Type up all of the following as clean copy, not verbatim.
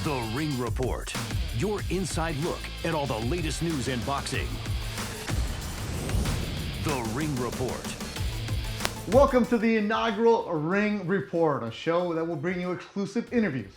The Ring Report, your inside look at all the latest news in boxing. The Ring Report. Welcome to the inaugural Ring Report, a show that will bring you exclusive interviews,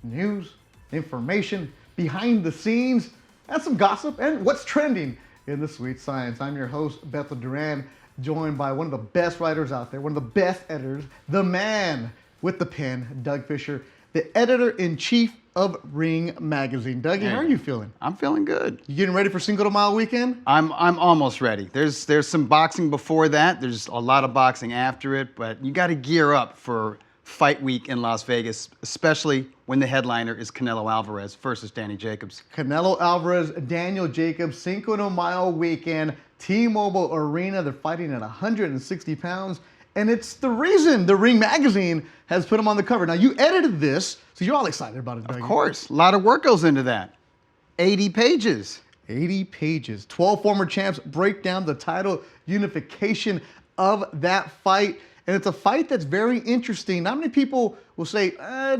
news, information, behind the scenes, and some gossip and what's trending in the sweet science. I'm your host, Bethel Duran, joined by one of the best writers out there, one of the best editors, the man with the pen, Doug Fisher, the editor-in-chief of Ring Magazine. Dougie, how are you feeling? I'm feeling good. You getting ready for Cinco de Mayo weekend? I'm almost ready. There's some boxing before that. There's a lot of boxing after it, but you got to gear up for fight week in Las Vegas, especially when the headliner is Canelo Alvarez versus Danny Jacobs. Canelo Alvarez, Daniel Jacobs, Cinco de Mayo weekend, T-Mobile Arena. They're fighting at 160 pounds. And it's the reason the Ring Magazine has put him on the cover. Now, you edited this, so you're all excited about it, Dougie. Of course. A lot of work goes into that. 80 pages. 80 pages. 12 former champs break down the title unification of that fight. And it's a fight that's very interesting. Not many people will say,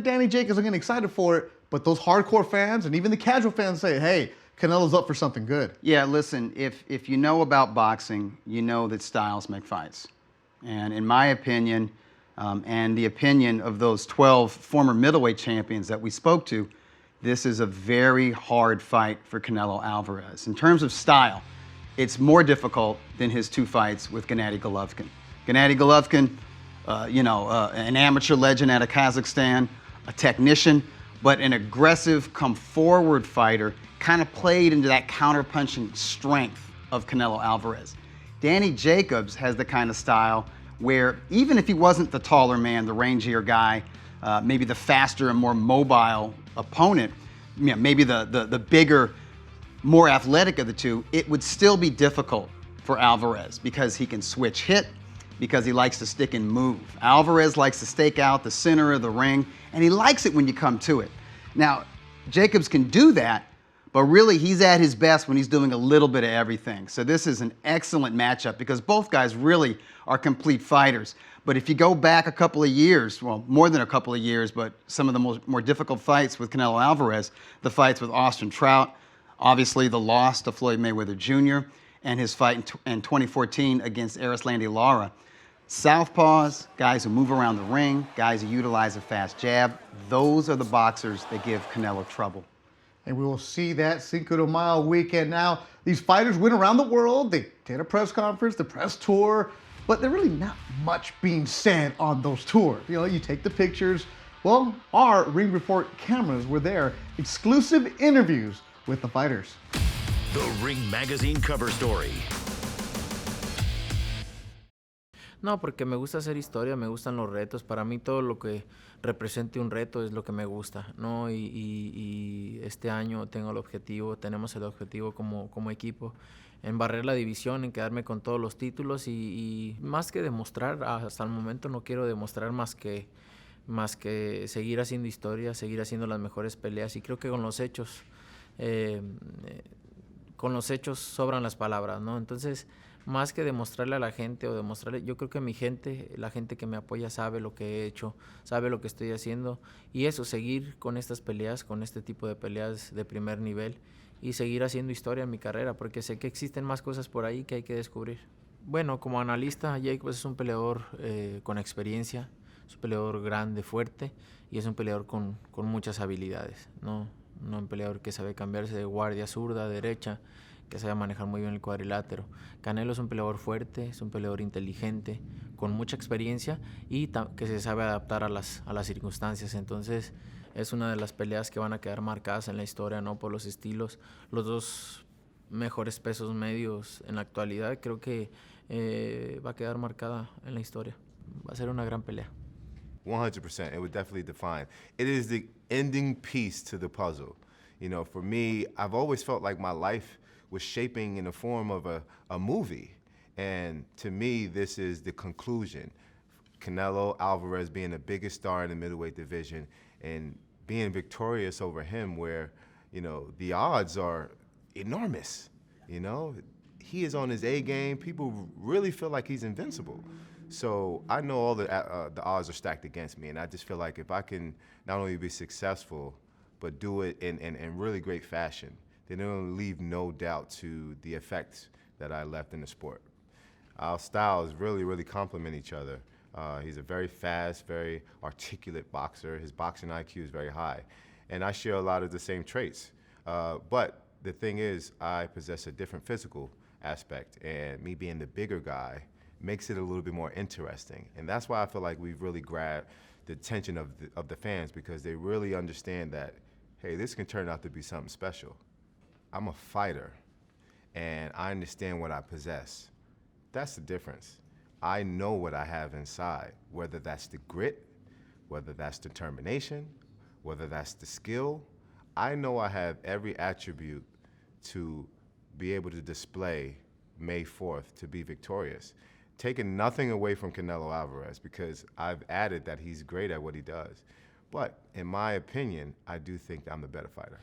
Danny Jacobs, I'm getting excited for it. But those hardcore fans and even the casual fans say, hey, Canelo's up for something good. Yeah, listen, if you know about boxing, you know that styles make fights. And in my opinion, and the opinion of those 12 former middleweight champions that we spoke to, this is a very hard fight for Canelo Alvarez. In terms of style, it's more difficult than his two fights with Gennady Golovkin. Gennady Golovkin, an amateur legend out of Kazakhstan, a technician, but an aggressive, come-forward fighter, kind of played into that counter-punching strength of Canelo Alvarez. Danny Jacobs has the kind of style where even if he wasn't the taller man, the rangier guy, maybe the faster and more mobile opponent, maybe the bigger, more athletic of the two, it would still be difficult for Alvarez because he can switch hit, because he likes to stick and move. Alvarez likes to stake out the center of the ring, and he likes it when you come to it. Now, Jacobs can do that, but really, he's at his best when he's doing a little bit of everything. So this is an excellent matchup because both guys really are complete fighters. But if you go back a couple of years, well, more than a couple of years, but some of the more difficult fights with Canelo Alvarez, the fights with Austin Trout, obviously the loss to Floyd Mayweather Jr., and his fight in 2014 against Erislandy Lara. Southpaws, guys who move around the ring, guys who utilize a fast jab, those are the boxers that give Canelo trouble. And we will see that Cinco de Mayo weekend. Now, these fighters went around the world. They did a press conference, the press tour, but there's really not much being said on those tours. You know, you take the pictures. Well, our Ring Report cameras were there. Exclusive interviews with the fighters. The Ring Magazine cover story. No, porque me gusta hacer historia, me gustan los retos. Para mí todo lo que represente un reto es lo que me gusta, ¿no? Y este año tenemos el objetivo como equipo en barrer la división, en quedarme con todos los títulos y más que demostrar, hasta el momento no quiero demostrar más que seguir haciendo historia, seguir haciendo las mejores peleas y creo que con los hechos sobran las palabras, ¿no? Entonces, más que demostrarle a la gente yo creo que la gente que me apoya sabe lo que he hecho, sabe lo que estoy haciendo y eso, seguir con estas peleas, con este tipo de peleas de primer nivel y seguir haciendo historia en mi carrera porque sé que existen más cosas por ahí que hay que descubrir. Bueno, como analista, Jake pues, es un peleador con experiencia, es un peleador grande, fuerte y es un peleador con muchas habilidades, ¿no? Un peleador que sabe cambiarse de guardia zurda, derecha, que sabe manejar muy bien el cuadrilátero. Canelo es un peleador fuerte, es un peleador inteligente, con mucha experiencia y que se sabe adaptar a las circunstancias. Entonces es una de las peleas que van a quedar marcadas en la historia, ¿no? Por los estilos. Los dos mejores pesos medios en la actualidad creo que va a quedar marcada en la historia. Va a ser una gran pelea. 100%, it would definitely define. It is the ending piece to the puzzle. You know, for me, I've always felt like my life was shaping in the form of a movie. And to me, this is the conclusion. Canelo Alvarez being the biggest star in the middleweight division and being victorious over him where, you know, the odds are enormous, you know? He is on his A game. People really feel like he's invincible. So I know all the odds are stacked against me, and I just feel like if I can not only be successful, but do it in really great fashion. They don't leave no doubt to the effect that I left in the sport. Our styles really complement each other. He's a very fast, very articulate boxer. His boxing IQ is very high. And I share a lot of the same traits. But the thing is, I possess a different physical aspect, and me being the bigger guy makes it a little bit more interesting. And that's why I feel like we've really grabbed the attention of the fans, because they really understand that, hey, this can turn out to be something special. I'm a fighter, and I understand what I possess. That's the difference. I know what I have inside, whether that's the grit, whether that's determination, whether that's the skill. I know I have every attribute to be able to display May 4th to be victorious. Taking nothing away from Canelo Alvarez, because I've added that he's great at what he does. But in my opinion, I do think I'm the better fighter.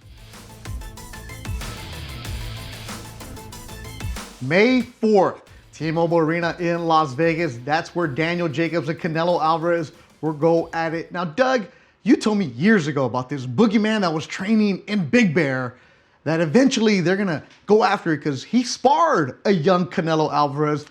May 4th, T-Mobile Arena in Las Vegas. That's where Daniel Jacobs and Canelo Alvarez will go at it. Now, Doug, you told me years ago about this boogeyman that was training in Big Bear, that eventually they're going to go after it because he sparred a young Canelo Alvarez.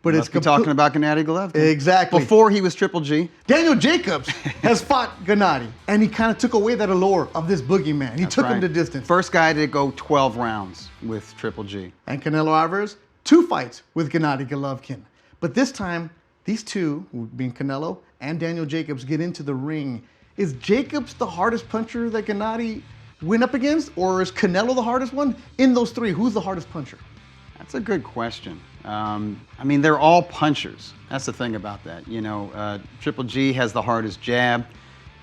But Must be talking about Gennady Golovkin. Exactly. Before he was Triple G. Daniel Jacobs has fought Gennady, and he kind of took away that allure of this boogeyman. He took him to distance. First guy to go 12 rounds with Triple G. And Canelo Alvarez, 2 fights with Gennady Golovkin. But this time, these two, being Canelo and Daniel Jacobs, get into the ring. Is Jacobs the hardest puncher that Gennady went up against, or is Canelo the hardest one? In those 3, who's the hardest puncher? That's a good question. I mean, they're all punchers. That's the thing about that. You know, Triple G has the hardest jab,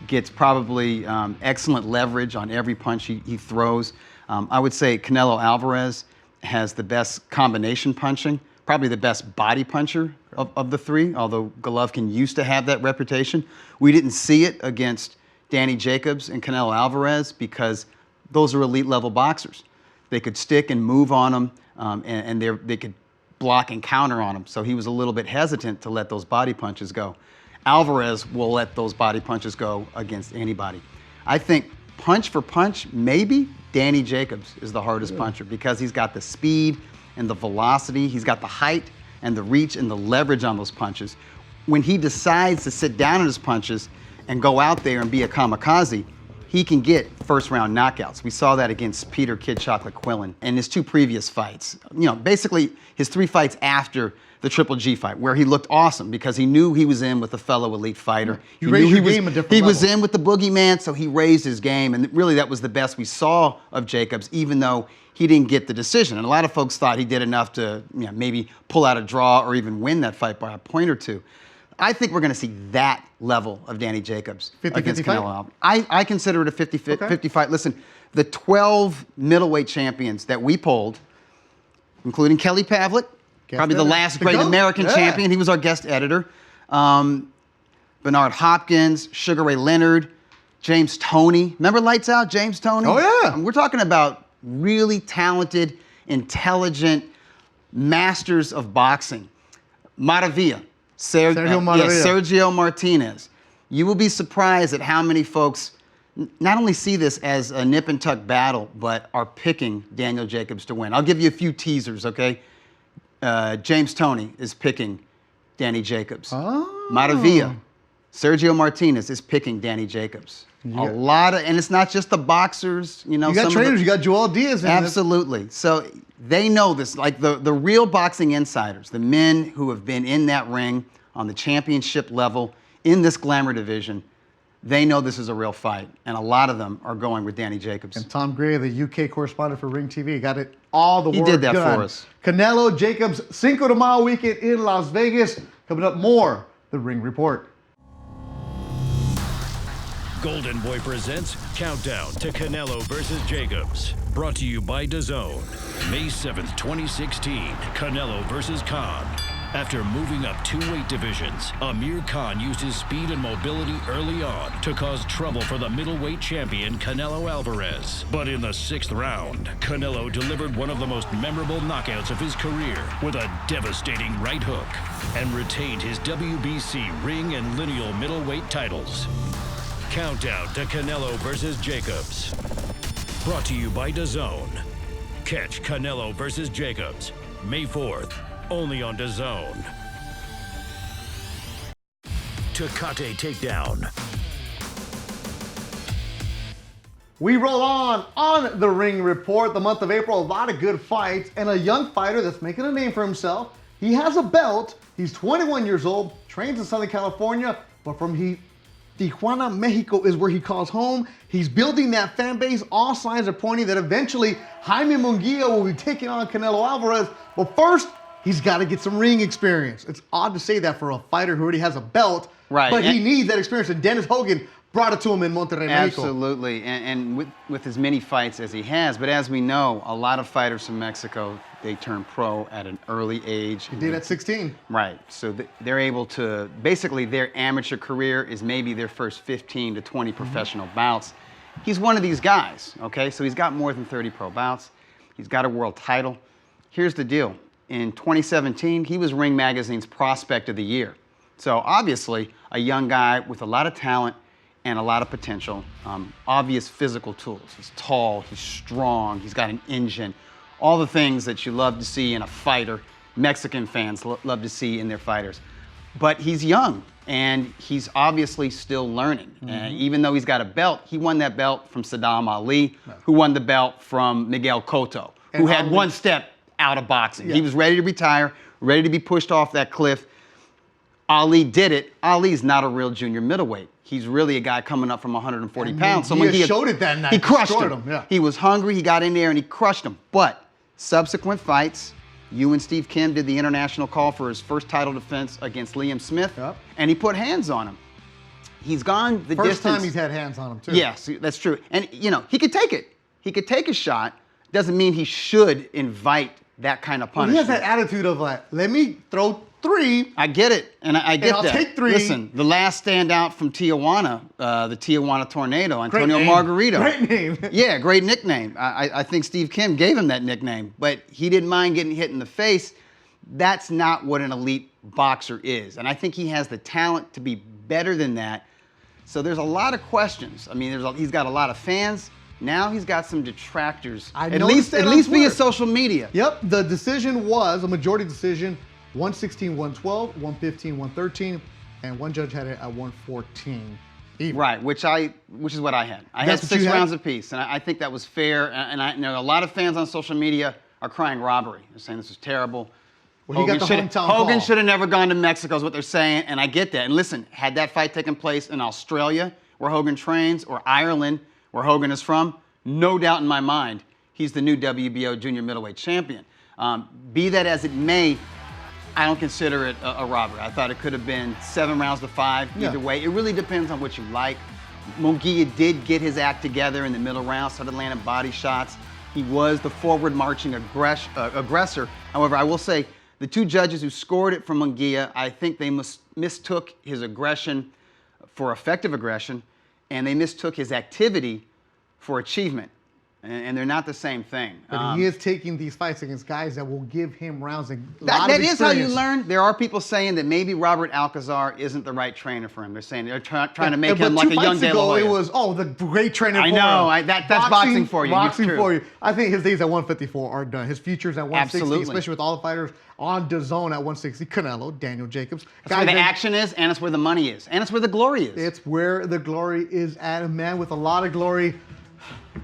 gets probably excellent leverage on every punch he throws. I would say Canelo Alvarez has the best combination punching, probably the best body puncher of the 3, although Golovkin used to have that reputation. We didn't see it against Danny Jacobs and Canelo Alvarez because those are elite level boxers. They could stick and move on him, and they could block and counter on him. So he was a little bit hesitant to let those body punches go. Alvarez will let those body punches go against anybody. I think punch for punch, maybe Danny Jacobs is the hardest puncher because he's got the speed and the velocity. He's got the height and the reach and the leverage on those punches. When he decides to sit down on his punches and go out there and be a kamikaze, he can get first-round knockouts. We saw that against Peter Kid Chocolate Quillen in his 2 previous fights. You know, basically his 3 fights after the Triple G fight, where he looked awesome because he knew he was in with a fellow elite fighter. He raised your game a different level. He was in with the boogeyman, so he raised his game, and really that was the best we saw of Jacobs, even though he didn't get the decision. And a lot of folks thought he did enough to, you know, maybe pull out a draw or even win that fight by a point or 2. I think we're going to see that level of Danny Jacobs 50-50 against fight? Canelo Alvarez. I consider it a 50 fight. Listen, the 12 middleweight champions that we polled, including Kelly Pavlik, probably the last great American champion. He was our guest editor. Bernard Hopkins, Sugar Ray Leonard, James Toney. Remember Lights Out, James Toney? Oh, yeah. We're talking about really talented, intelligent masters of boxing. Maravilla. Sergio Martinez. You will be surprised at how many folks not only see this as a nip and tuck battle, but are picking Daniel Jacobs to win. I'll give you a few teasers, okay? James Toney is picking Danny Jacobs. Oh. Maravilla, Sergio Martinez is picking Danny Jacobs. A lot of, and it's not just the boxers, you know. You got trainers, you got Joel Diaz in Absolutely. So they know this, like the real boxing insiders, the men who have been in that ring on the championship level in this glamour division, they know this is a real fight. And a lot of them are going with Danny Jacobs. And Tom Gray, the UK correspondent for Ring TV, got it all the He word did that done. for us. Canelo Jacobs, Cinco de Mayo weekend in Las Vegas. Coming up more, The Ring Report. Golden Boy presents Countdown to Canelo versus Jacobs. Brought to you by DAZN. May 7th, 2016, Canelo versus Khan. After moving up 2 weight divisions, Amir Khan used his speed and mobility early on to cause trouble for the middleweight champion Canelo Alvarez. But in the 6th round, Canelo delivered one of the most memorable knockouts of his career with a devastating right hook and retained his WBC ring and lineal middleweight titles. Countdown to Canelo versus Jacobs. Brought to you by DAZN. Catch Canelo versus Jacobs May 4th, only on DAZN. Tecate takedown. We roll on the Ring Report. The month of April, a lot of good fights, and a young fighter that's making a name for himself. He has a belt. He's 21 years old, trains in Southern California, but from Tijuana, Mexico is where he calls home. He's building that fan base. All signs are pointing that eventually Jaime Munguia will be taking on Canelo Alvarez. But first, he's got to get some ring experience. It's odd to say that for a fighter who already has a belt, right? But he needs that experience. And Dennis Hogan brought it to him in Monterrey, Mexico. Absolutely, and with as many fights as he has. But as we know, a lot of fighters from Mexico, they turn pro at an early age. He did at 16. Right, so they're able to, basically their amateur career is maybe their first 15 to 20 professional bouts. He's one of these guys, okay? So he's got more than 30 pro bouts. He's got a world title. Here's the deal. In 2017, he was Ring Magazine's Prospect of the Year. So obviously, a young guy with a lot of talent and a lot of potential, obvious physical tools. He's tall, he's strong, he's got an engine, all the things that you love to see in a fighter. Mexican fans love to see in their fighters. But he's young, and he's obviously still learning. Even though he's got a belt, he won that belt from Saddam Ali, who won the belt from Miguel Cotto, who had one step out of boxing. He was ready to retire, ready to be pushed off that cliff. Ali did it. Ali's not a real junior middleweight. He's really a guy coming up from 140 pounds. So he showed it that night. He crushed him. Yeah. He was hungry. He got in there and he crushed him. But subsequent fights, you and Steve Kim did the international call for his first title defense against Liam Smith, and he put hands on him. He's gone the distance. First time he's had hands on him, too. Yes, that's true. And, you know, he could take it. He could take a shot. Doesn't mean he should invite that kind of punishment. He has that attitude of like, let me throw 3. I get it, and I get I'll that. take 3. Listen, the last standout from Tijuana, the Tijuana Tornado, Antonio name. Margarito. Great name. Yeah, great nickname. I think Steve Kim gave him that nickname, but he didn't mind getting hit in the face. That's not what an elite boxer is, and I think he has the talent to be better than that. So there's a lot of questions. I mean, he's got a lot of fans. Now he's got some detractors. At least via social media. Yep, the decision was a majority decision. 116, 112, 115, 113, and one judge had it at 114. Even. Right, which is what I had. I had 6 rounds apiece, and I think that was fair. And I know a lot of fans on social media are crying robbery. They're saying this is terrible. Well, he got the hometown call. Hogan should have never gone to Mexico is what they're saying, and I get that. And listen, had that fight taken place in Australia, where Hogan trains, or Ireland, where Hogan is from, no doubt in my mind, he's the new WBO junior middleweight champion. Be that as it may, I don't consider it a robbery. I thought it could have been 7 rounds to 5 either way. It really depends on what you like. Munguia did get his act together in the middle round, started landing body shots. He was the forward marching aggressor. However, I will say the 2 judges who scored it from Munguia, I think they mistook his aggression for effective aggression, and they mistook his activity for achievement. And they're not the same thing. But he is taking these fights against guys that will give him rounds and that is how you learn. There are people saying that maybe Robert Alcazar isn't the right trainer for him. They're saying they're trying to make him like a young De La Hoya. It was, the great trainer for him. I know. That's boxing for you. Boxing for you. I think his days at 154 are done. His future's at 160, Absolutely. especially with all the fighters on DAZN at 160. Canelo, Daniel Jacobs. That's where the action is, and it's where the money is, and it's where the glory is. It's where the glory is at. A man with a lot of glory.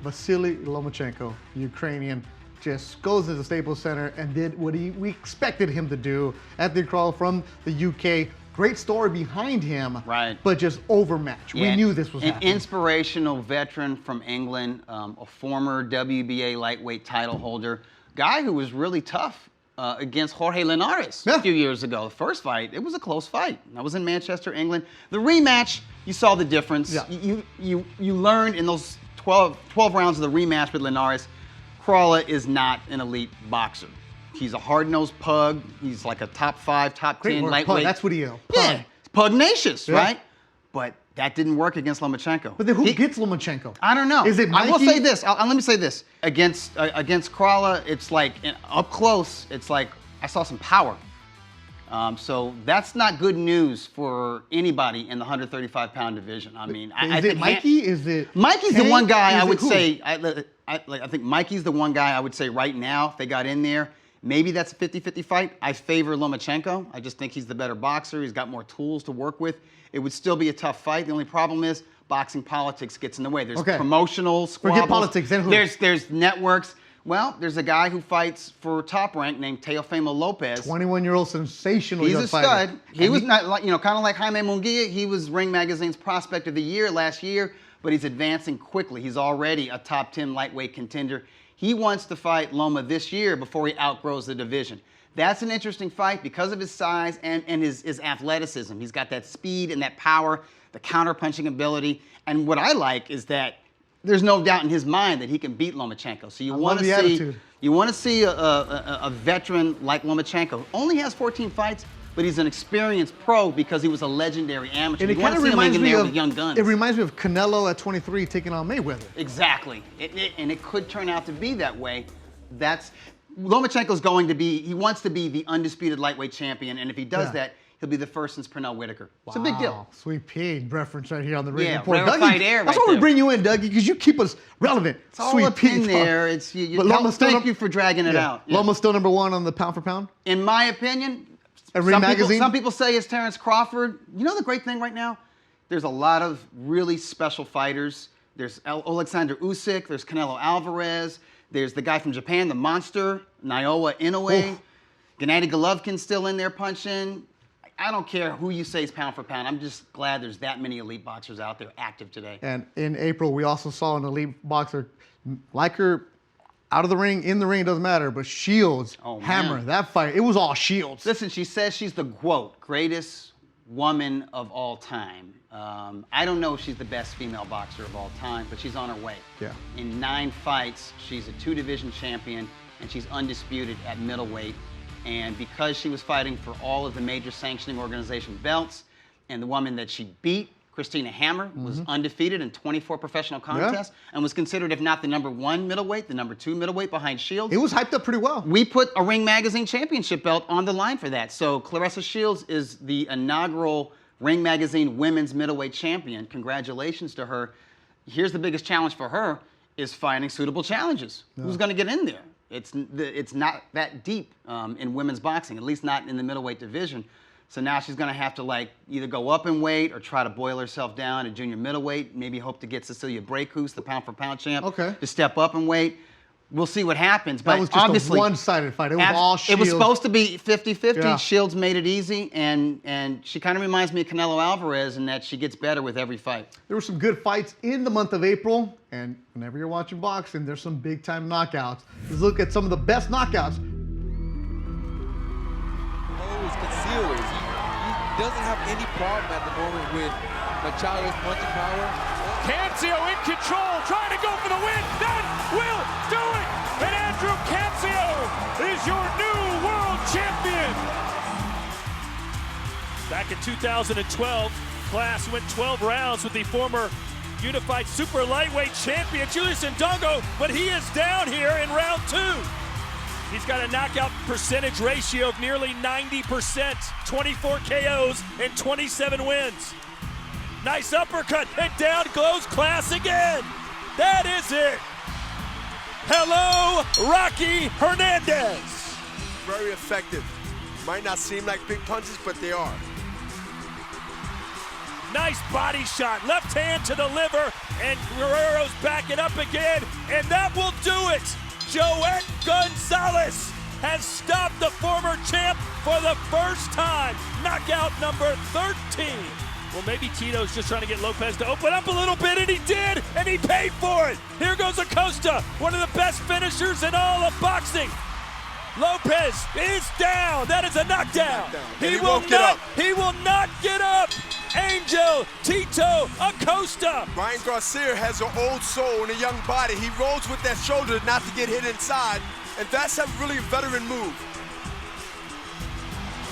Vasily Lomachenko, Ukrainian, just goes to the Staples Center and did what we expected him to do. Anthony Crawl from the UK. Great story behind him, right? But just overmatched. We knew this was happening. An inspirational veteran from England, a former WBA lightweight title holder, guy who was really tough against Jorge Linares a few years ago. The first fight, it was a close fight. That was in Manchester, England. The rematch, you saw the difference. Yeah. You learned in those 12 rounds of the rematch with Linares, Crawler is not an elite boxer. He's a hard-nosed pug. He's like a top 5, top 10 lightweight. Pug, that's what he is. Pug. Yeah, pugnacious, right? But that didn't work against Lomachenko. But then who gets Lomachenko? I don't know. Is it Mikey? I will say this. Let me say this. Against Crawler, it's like up close. It's like I saw some power. So that's not good news for anybody in the 135-pound division. I mean, I think Mikey? Is it Mikey's Tank? the one guy Is I it would who? say. I think Mikey's the one guy I would say right now. If they got in there, maybe that's a 50-50 fight. I favor Lomachenko. I just think he's the better boxer. He's got more tools to work with. It would still be a tough fight. The only problem is boxing politics gets in the way. There's promotional squabbles. Forget politics. Then who? There's networks. Well, there's a guy who fights for Top Rank named Teofimo Lopez. 21-year-old sensational He's young a fighter. stud. He was not like, kind of like Jaime Munguia. He was Ring Magazine's Prospect of the Year last year, but he's advancing quickly. He's already a top 10 lightweight contender. He wants to fight Loma this year before he outgrows the division. That's an interesting fight because of his size and his athleticism. He's got that speed and that power, the counter-punching ability. And what I like is that there's no doubt in his mind that he can beat Lomachenko. So you want to see a veteran like Lomachenko. Only has 14 fights, but he's an experienced pro because he was a legendary amateur. And it You want kind to of see him reminds in me there of with young guns. It reminds me of Canelo at 23 taking on Mayweather. Exactly. And it could turn out to be that way. Lomachenko's going to be, he wants to be the undisputed lightweight champion, and if he does that, he'll be the first since Pernell Whitaker. It's a big deal. Sweet pig reference right here on the Ring Report. Rarefied air That's right why we there. bring you in, Dougie, because you keep us relevant. It's all Sweet up pig in talk. there. Thank you for dragging it out. Yeah. Loma's still number one on the pound for pound? In my opinion, Ring Magazine? Some people say it's Terrence Crawford. You know the great thing right now? There's a lot of really special fighters. There's Alexander Usyk. There's Canelo Alvarez. There's the guy from Japan, the monster, Naoya Inoue. Gennady Golovkin's still in there punching. I don't care who you say is pound for pound. I'm just glad there's that many elite boxers out there active today. And in April, we also saw an elite boxer like her out of the ring, in the ring, doesn't matter, but Shields, Hammer, that fight, it was all Shields. Listen, she says she's the greatest woman of all time. I don't know if she's the best female boxer of all time, but she's on her way. Yeah. In 9 fights, she's a 2-division champion, and she's undisputed at middleweight. And because she was fighting for all of the major sanctioning organization belts, and the woman that she beat, Christina Hammer, was undefeated in 24 professional contests and was considered, if not the #1 middleweight, the #2 middleweight behind Shields. It was hyped up pretty well. We put a Ring Magazine championship belt on the line for that. So Claressa Shields is the inaugural Ring Magazine women's middleweight champion. Congratulations to her. Here's the biggest challenge for her is finding suitable challenges. Who's going to get in there? It's not that deep in women's boxing, at least not in the middleweight division. So now she's going to have to either go up in weight or try to boil herself down at junior middleweight. Maybe hope to get Cecilia Brækhus, the pound for pound champ, to step up in weight. We'll see what happens. That but was just obviously, a one-sided fight. It was all Shields. It was supposed to be 50-50. Yeah. Shields made it easy, and she kind of reminds me of Canelo Alvarez in that she gets better with every fight. There were some good fights in the month of April, and whenever you're watching boxing, there's some big-time knockouts. Let's look at some of the best knockouts. Always concealed. He doesn't have any problem at the moment with Machado's punching power. Cancio in control, trying to go for the win. That will do it. And Andrew Cancio is your new world champion. Back in 2012, class went 12 rounds with the former unified super lightweight champion Julius Ndongo, but he is down here in round 2. He's got a knockout percentage ratio of nearly 90%, 24 KOs and 27 wins. Nice uppercut, and down goes Class again. That is it. Hello, Rocky Hernandez. Very effective. Might not seem like big punches, but they are. Nice body shot, left hand to the liver, and Guerrero's backing up again, and that will do it. Joet Gonzalez has stopped the former champ for the first time. Knockout number 13. Well, maybe Tito's just trying to get Lopez to open up a little bit, and he did, and he paid for it. Here goes Acosta, one of the best finishers in all of boxing. Lopez is down. That is a knockdown. He will not get up. Angel Tito Acosta. Ryan Garcia has an old soul and a young body. He rolls with that shoulder not to get hit inside, and that's a really veteran move.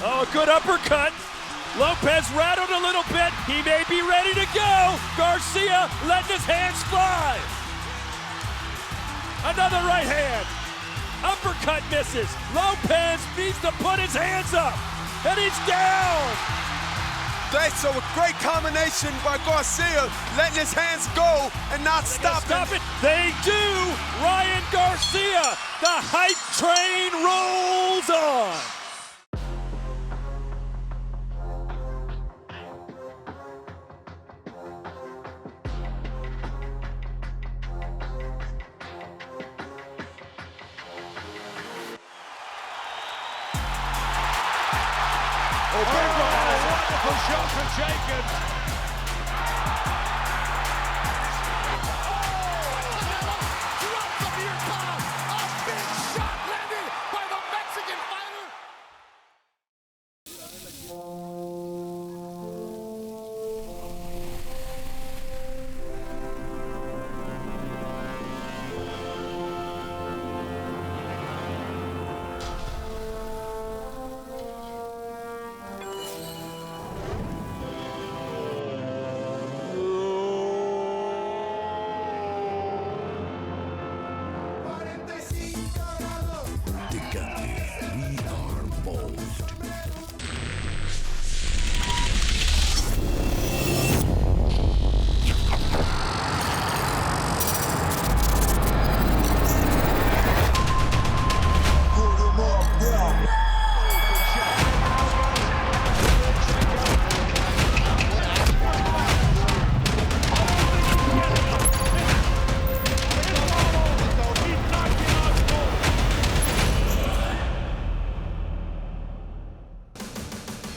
Oh, a good uppercut. Lopez rattled a little bit. He may be ready to go. Garcia letting his hands fly. Another right hand. Uppercut misses. Lopez needs to put his hands up. and he's down. That's a great combination by Garcia, letting his hands go and not stopping. They do. Ryan Garcia, the hype train rolls on. Wonderful shot from Jacobs. Drops a beer bomb. A big shot landed by the Mexican fighter.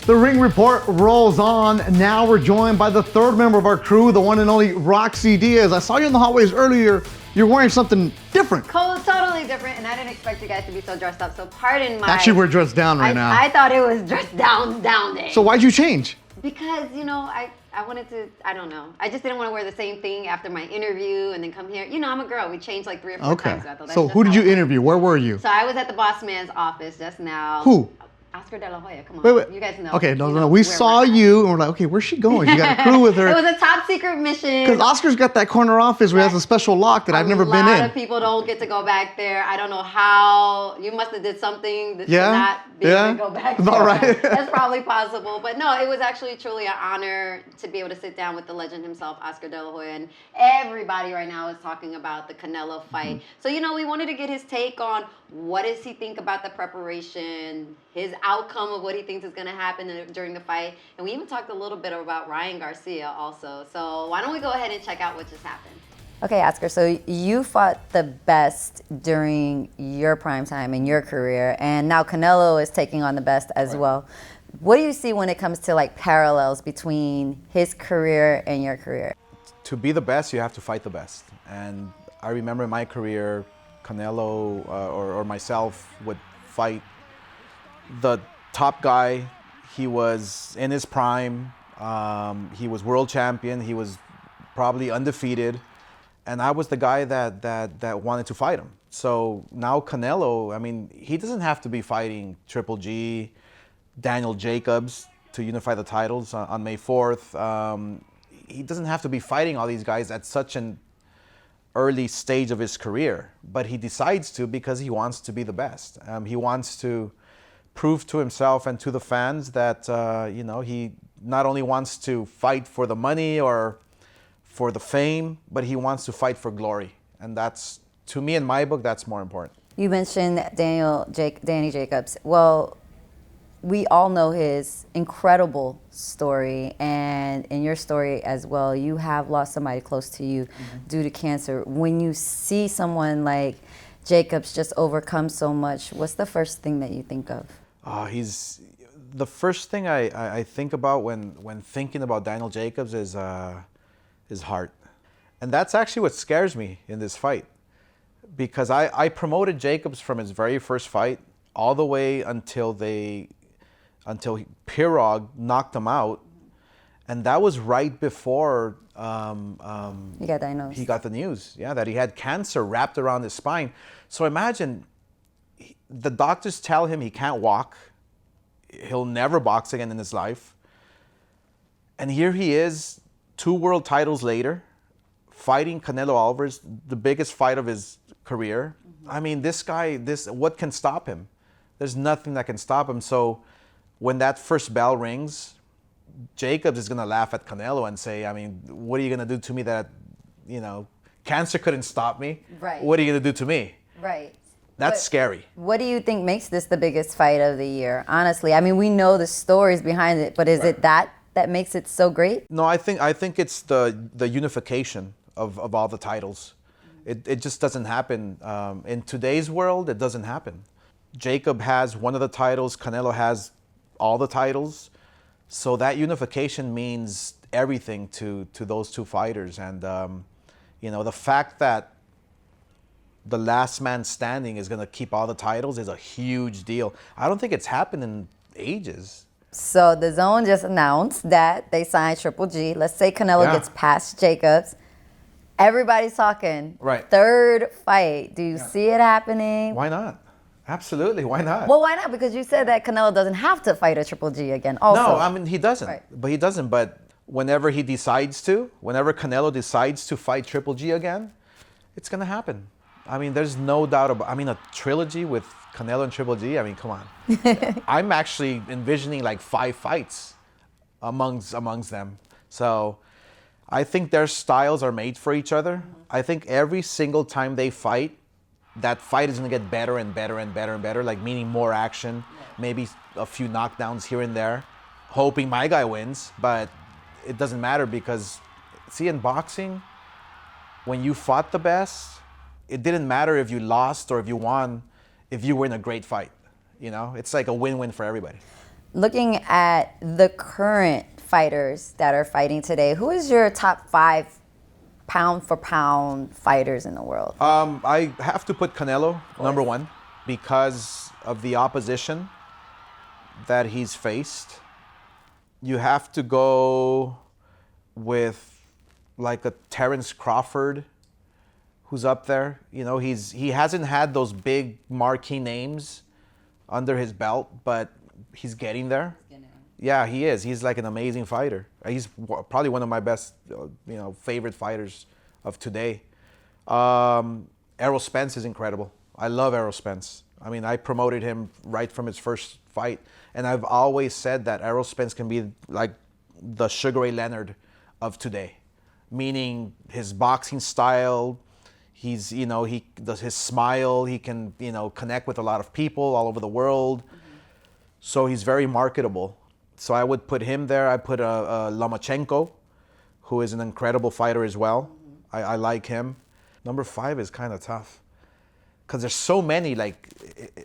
The Ring Report rolls on. Now we're joined by the third member of our crew, the one and only Roxy Diaz. I saw you in the hallways earlier. You're wearing something different. Totally different, and I didn't expect you guys to be so dressed up, so pardon my... Actually, we're dressed down right now. I thought it was dressed down day. So why'd you change? Because, you know, I wanted to, I don't know. I just didn't want to wear the same thing after my interview and then come here. You know, I'm a girl. We changed like 3 or 4 times. So I thought that's So just who did how you it interview? Where were you? So I was at the boss man's office just now. Who? OscarDeLaHoya, come on. Wait. You guys know. Okay, no. know We where saw we're at. you and we're like, okay, where's she going? She got a crew with her. It was a top secret mission. Because Oscar's got that corner office where he has a special lock that I've never been A lot in. of people don't get to go back there. I don't know how. You must have did something that Yeah? should not be Yeah? able to go back All there. right. That's probably possible. But no, it was actually truly an honor to be able to sit down with the legend himself, OscarDeLaHoya. And everybody right now is talking about the Canelo fight. Mm-hmm. So, you know, we wanted to get his take on what does he think about the preparation, his outcome of what he thinks is going to happen during the fight. And we even talked a little bit about Ryan Garcia also. So why don't we go ahead and check out what just happened. Okay, Oscar, so you fought the best during your prime time in your career, and now Canelo is taking on the best as well. What do you see when it comes to like parallels between his career and your career? To be the best, you have to fight the best. And I remember in my career, Canelo or myself would fight the top guy. He was in his prime. He was world champion. He was probably undefeated. And I was the guy that wanted to fight him. So now Canelo, I mean, he doesn't have to be fighting Triple G, Daniel Jacobs to unify the titles on May 4th. He doesn't have to be fighting all these guys at such an early stage of his career, but he decides to because he wants to be the best. He wants to prove to himself and to the fans that, you know, he not only wants to fight for the money or for the fame, but he wants to fight for glory. And that's, to me, in my book, that's more important. You mentioned Danny Jacobs. Well, we all know his incredible story, and in your story as well, you have lost somebody close to you due to cancer. When you see someone like Jacobs just overcome so much, what's the first thing that you think of? The first thing I think about when thinking about Daniel Jacobs is his heart. And that's actually what scares me in this fight, because I promoted Jacobs from his very first fight all the way until Pirog knocked him out, and that was right before He got diagnosed. he got the news, that he had cancer wrapped around his spine. So imagine, the doctors tell him he can't walk, he'll never box again in his life, and here he is, 2 world titles later, fighting Canelo Alvarez, the biggest fight of his career. I mean, this guy, what can stop him? There's nothing that can stop him. So when that first bell rings, Jacobs is going to laugh at Canelo and say, I mean, what are you going to do to me that, you know, cancer couldn't stop me? Right. What are you going to do to me? Right. That's scary. What do you think makes this the biggest fight of the year? Honestly, I mean, we know the stories behind it, but is it that makes it so great? No, I think it's the unification of all the titles. It just doesn't happen. In today's world, it doesn't happen. Jacob has one of the titles, Canelo has all the titles. So that unification means everything to those two fighters. And, you know, the fact that the last man standing is going to keep all the titles is a huge deal. I don't think it's happened in ages. So the Zone just announced that they signed Triple G. Let's say Canelo gets past Jacobs. Everybody's talking. Right. Third fight. Do you see it happening? Why not? Absolutely. Why not? Well, why not? Because you said that Canelo doesn't have to fight a Triple G again. Also. No, I mean, he doesn't. Right. But he doesn't. But whenever Canelo decides to fight Triple G again, it's going to happen. I mean, there's no doubt about it. I mean, a trilogy with Canelo and Triple G, I mean, come on. I'm actually envisioning like 5 fights amongst them. So I think their styles are made for each other. I think every single time they fight, that fight is going to get better and better and better and better, like meaning more action, maybe a few knockdowns here and there, hoping my guy wins. But it doesn't matter because, see, in boxing, when you fought the best, it didn't matter if you lost or if you won, if you were in a great fight. You know, it's like a win-win for everybody. Looking at the current fighters that are fighting today, who is your top 5 pound for pound fighters in the world? I have to put Canelo number 1 because of the opposition that he's faced. You have to go with like a Terence Crawford, who's up there. You know, he hasn't had those big marquee names under his belt, but he's getting there. Yeah, he is. He's like an amazing fighter. He's probably one of my best, favorite fighters of today. Errol Spence is incredible. I love Errol Spence. I mean, I promoted him right from his first fight, and I've always said that Errol Spence can be like the Sugar Ray Leonard of today, meaning his boxing style. He does his smile. He can, connect with a lot of people all over the world. So he's very marketable. So I would put him there. I put Lomachenko, who is an incredible fighter as well. I like him. Number 5 is kind of tough because there's so many. Like,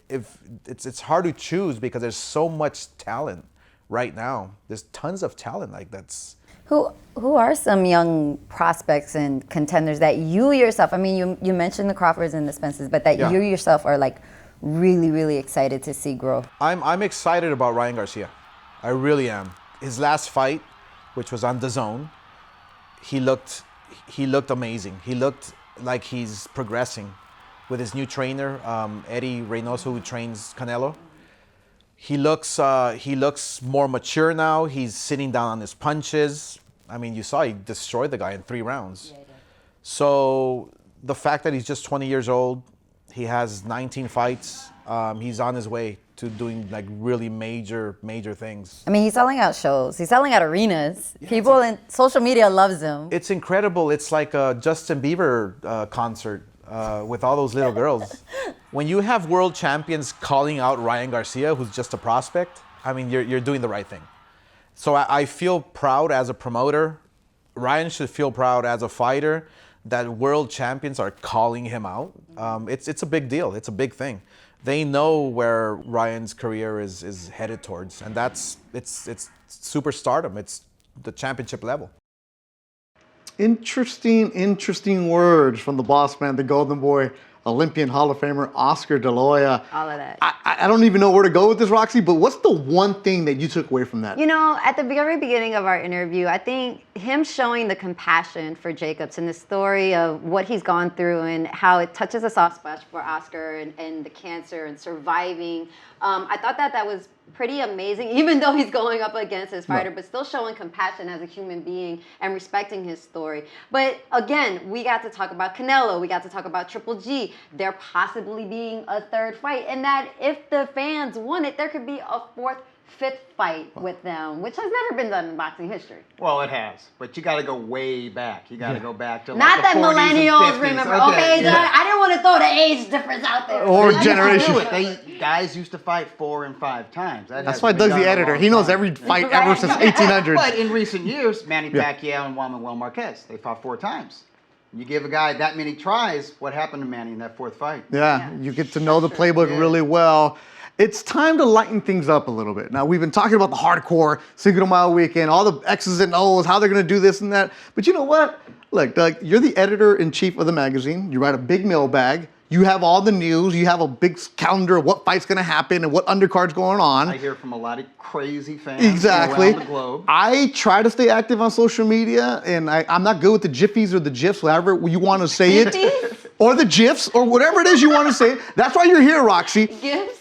if it's hard to choose because there's so much talent right now. There's tons of talent like that's. Who are some young prospects and contenders that you yourself, I mean, you mentioned the Crawfords and the Spences, but that you yourself are like really, really excited to see grow? I'm excited about Ryan Garcia. I really am. His last fight, which was on DAZN, he looked amazing. He looked like he's progressing with his new trainer, Eddie Reynoso, who trains Canelo. He looks more mature now. He's sitting down on his punches. I mean, you saw he destroyed the guy in 3 rounds. Yeah, so the fact that he's just 20 years old, he has 19 fights. He's on his way to doing like really major things. I mean, he's selling out shows. He's selling out arenas. Yeah, people in social media loves him. It's incredible. It's like a Justin Bieber concert with all those little girls. When you have world champions calling out Ryan Garcia, who's just a prospect, I mean, you're doing the right thing. So I feel proud as a promoter. Ryan should feel proud as a fighter that world champions are calling him out. It's a big deal. It's a big thing. They know where Ryan's career is headed towards, and it's superstardom. It's the championship level. Interesting words from the boss man, the Golden Boy, Olympian Hall of Famer, OscarDeLaHoya. All of that. I don't even know where to go with this, Roxy, but what's the one thing that you took away from that? You know, at the very beginning of our interview, I think him showing the compassion for Jacobs and the story of what he's gone through and how it touches a soft spot for Oscar and the cancer and surviving. I thought that was pretty amazing, even though he's going up against his fighter, but still showing compassion as a human being and respecting his story. But again, we got to talk about Canelo. We got to talk about Triple G. There possibly being a third fight, and that if the fans want it, there could be a 4th fifth fight with them, which has never been done in boxing history. Well, it has, but you got to go way back. You got to go back to like Not the that 40s and millennials 50s. remember. Okay, I didn't want to throw the age difference out there. Or They generation. used to do it. Guys used to fight 4 and 5 times. That's why Doug's the editor. He knows every fight ever since 1800s. But in recent years, Manny Pacquiao and Juan Manuel Marquez, they fought 4 times. You give a guy that many tries, what happened to Manny in that 4th fight? Yeah, you get to know the playbook really well. It's time to lighten things up a little bit. Now, we've been talking about the hardcore Cinco de Mayo weekend, all the X's and O's, how they're going to do this and that. But you know what? Look, Doug, you're the editor-in-chief of the magazine. You write a big mailbag. You have all the news. You have a big calendar of what fight's going to happen and what undercard's going on. I hear from a lot of crazy fans exactly. around the globe. I try to stay active on social media, and I'm not good with the jiffies or the gifs, whatever you want to say it. Or the gifs, or whatever it is you want to say. That's why you're here, Roxy. Gifs,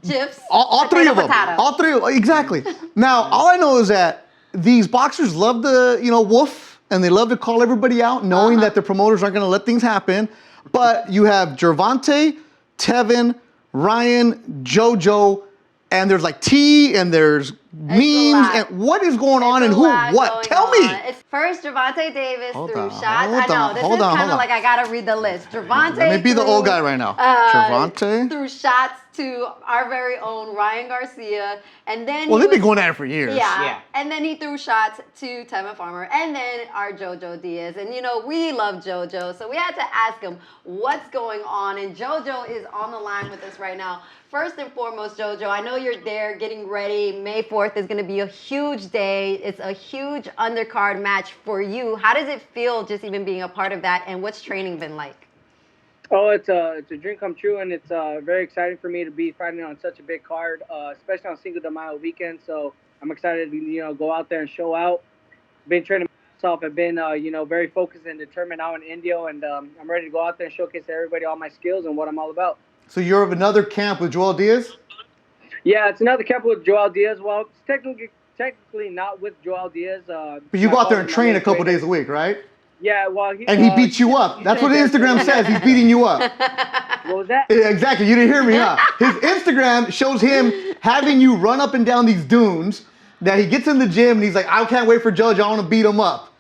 gifs, all 3 of them. potato. All 3 of them, exactly. Now, all I know is that these boxers love to, woof, and they love to call everybody out, knowing that the promoters aren't going to let things happen. But you have Gervonta, Tevin, Ryan, JoJo, and there's like T, and there's memes, and what is going on, and who, what? Tell me. It's first Gervonta Davis threw shots. I know, this hold is on, kind of like I gotta read the list. Gervonta Let me be the old guy right now. Gervonta threw shots to our very own Ryan Garcia, and then they've been going at it for years. Yeah, and then he threw shots to Tevin Farmer, and then our JoJo Diaz, and we love JoJo, so we had to ask him what's going on, and JoJo is on the line with us right now. First and foremost, JoJo, I know you're there getting ready. May 4th is going to be a huge day. It's a huge undercard match for you. How does it feel just even being a part of that, and what's training been like? Oh, it's a dream come true, and it's very exciting for me to be fighting on such a big card, especially on Cinco de Mayo weekend. So I'm excited to go out there and show out. Been training myself. I've been very focused and determined now in Indio, and I'm ready to go out there and showcase to everybody all my skills and what I'm all about. So you're of another camp with Joel Diaz? Yeah, it's another camp with Joel Diaz. Well, it's technically not with Joel Diaz. But you go out there and train a couple days a week, right? Yeah, well, and he beats you up. That's what Instagram says. He's beating you up. What was that? Yeah, exactly. You didn't hear me, huh? His Instagram shows him having you run up and down these dunes. That he gets in the gym and he's like, I can't wait for Judge. I want to beat him up.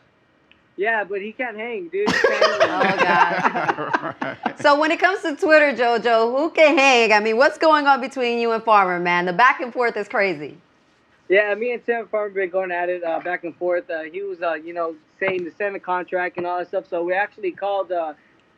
Yeah, but he can't hang, dude. Oh, God. So when it comes to Twitter, JoJo, who can hang? I mean, what's going on between you and Farmer, man? The back and forth is crazy. Yeah, me and Tim Farmer been going at it back and forth. He was, saying to send a contract and all that stuff. So we actually called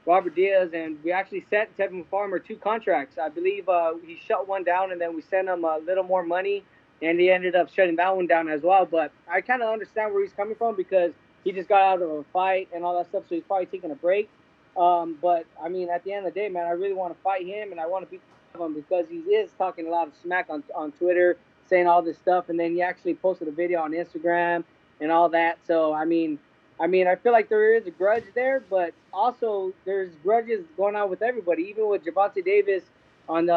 Robert Diaz, and we actually sent Tevin Farmer 2 contracts. I believe he shut one down, and then we sent him a little more money, and he ended up shutting that one down as well. But I kind of understand where he's coming from because he just got out of a fight and all that stuff, so he's probably taking a break. But, I mean, at the end of the day, man, I really want to fight him, and I want to beat him because he is talking a lot of smack on Twitter, saying all this stuff, and then he actually posted a video on Instagram and all that. So, I mean, I feel like there is a grudge there, but also there's grudges going on with everybody. Even with Gervonta Davis on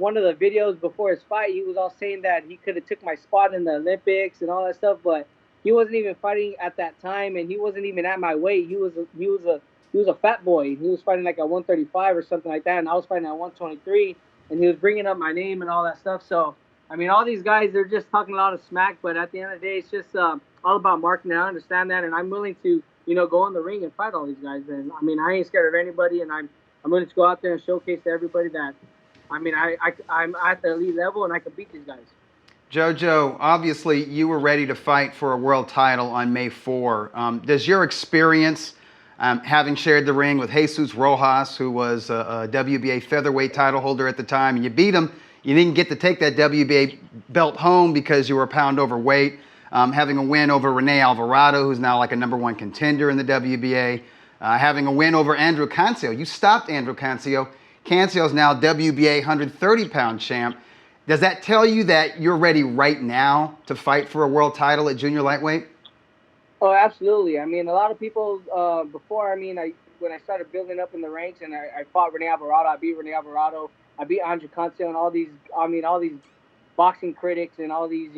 one of the videos before his fight, he was all saying that he could have took my spot in the Olympics and all that stuff, but he wasn't even fighting at that time, and he wasn't even at my weight. He was a fat boy. He was fighting like at 135 or something like that, and I was fighting at 123, and he was bringing up my name and all that stuff. So, I mean, all these guys, they're just talking a lot of smack, but at the end of the day, it's just all about marketing. I understand that, and I'm willing to, go in the ring and fight all these guys. And I mean, I ain't scared of anybody, and I'm willing to go out there and showcase to everybody that, I mean, I'm at the elite level, and I can beat these guys. JoJo, obviously you were ready to fight for a world title on May 4. Does your experience, having shared the ring with Jesus Rojas, who was a WBA featherweight title holder at the time, and you beat him, you didn't get to take that WBA belt home because you were a pound overweight, having a win over Rene Alvarado, who's now like a #1 contender in the WBA, having a win over Andrew Cancio. You stopped Andrew Cancio. Cancio's now WBA 130-pound champ. Does that tell you that you're ready right now to fight for a world title at junior lightweight? Oh, absolutely. I mean, a lot of people before, when I started building up in the ranks and I fought Rene Alvarado, I beat Rene Alvarado, I beat Andrew Cancio, and all these boxing critics and all these,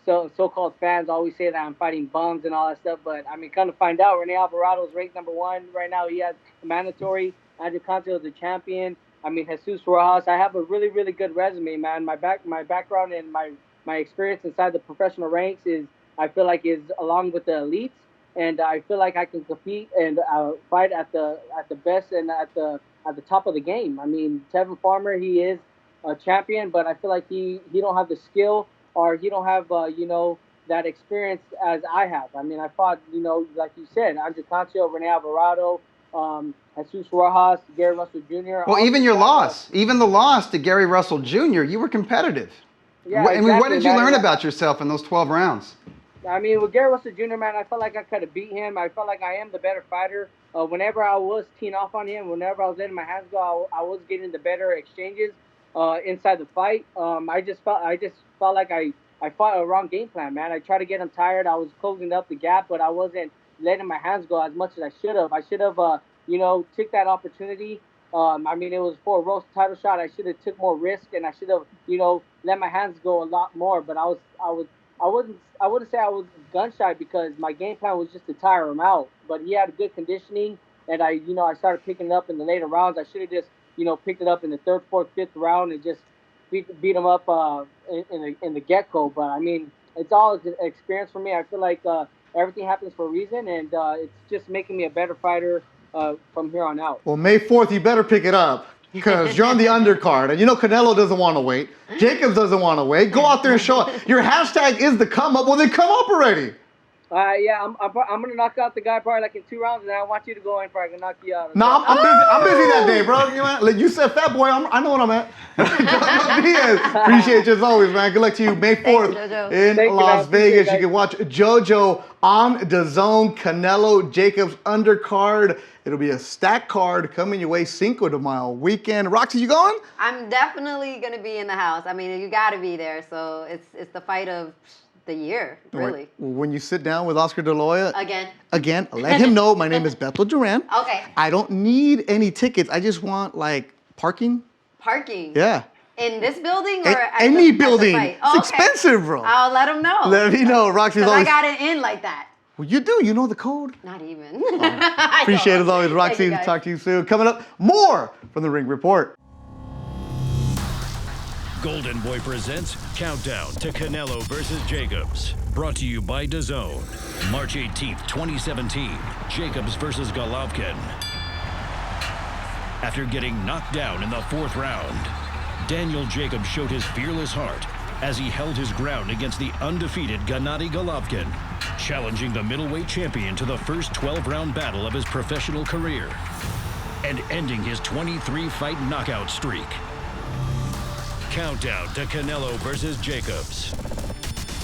so-called fans always say that I'm fighting bums and all that stuff. But, come to find out, Rene Alvarado is ranked #1 right now. He has a mandatory. Andrew Cancio is the champion. Jesus Rojas, I have a really, really good resume, man. My background and my my experience inside the professional ranks is, I feel like, is along with the elites, and I feel like I can compete and fight at the best and at the top of the game. I mean, Tevin Farmer, he is a champion, but I feel like he don't have the skill, or he don't have that experience as I have. I mean, I fought, like you said, Andre Cancio, Rene Alvarado, Jesus Rojas, Gary Russell Jr. Well, even your loss, even the loss to Gary Russell Jr., you were competitive. Yeah, I mean, what exactly, did you man. learn about yourself in those 12 rounds? I mean, with Gary Russell Jr., man, I felt like I could have beat him. I felt like I am the better fighter. Whenever I was teeing off on him, whenever I was letting my hands go, I was getting the better exchanges inside the fight. I just felt like I fought a wrong game plan, man. I tried to get him tired. I was closing up the gap, but I wasn't letting my hands go as much as I should have. I should have, took that opportunity. I mean, it was for a roast title shot. I should have took more risk, and I should have, let my hands go a lot more. But I wouldn't say I was gun shy, because my game plan was just to tire him out. But he had good conditioning, and I started picking it up in the later rounds. I should have just, picked it up in the third, fourth, fifth round and just beat him up in the get-go. But I mean, it's all an experience for me. I feel like everything happens for a reason, and it's just making me a better fighter from here on out. Well, May 4th, you better pick it up, because you're on the undercard, and Canelo doesn't want to wait. Jacobs doesn't want to wait. Go out there and show up. Your hashtag is the come up. Well, then come up already. Yeah, I'm gonna knock out the guy probably like in 2 rounds, and I want you to go in for I can knock you out. No, I'm busy. I'm busy that day, bro. You said fat boy. I know what I'm at. Diaz, appreciate you as always, man. Good luck to you. May 4th in Las Vegas. You can watch JoJo on DAZN. Canelo Jacobs undercard. It'll be a stacked card coming your way Cinco de Mayo weekend. Roxy, you going? I'm definitely gonna be in the house. I mean, you gotta be there. So it's the fight of the year, really. When you sit down with Oscar De La Hoya, Again, let him know my name is Beto Duran. Okay. I don't need any tickets. I just want parking. Parking? Yeah. In this building or any building? At the fight? It's expensive, bro. I'll let him know. Let me know. Roxy's always. I got it in like that. Well, you do. You know the code. Not even. Appreciate it as always, Roxy. Thank you, Talk to you soon. Coming up, more from the Ring Report. Golden Boy presents Countdown to Canelo versus Jacobs. Brought to you by DAZN. March 18th, 2017. Jacobs versus Golovkin. After getting knocked down in the 4th round, Daniel Jacobs showed his fearless heart as he held his ground against the undefeated Gennady Golovkin, challenging the middleweight champion to the first 12-round battle of his professional career and ending his 23-fight knockout streak. Countdown to Canelo versus Jacobs.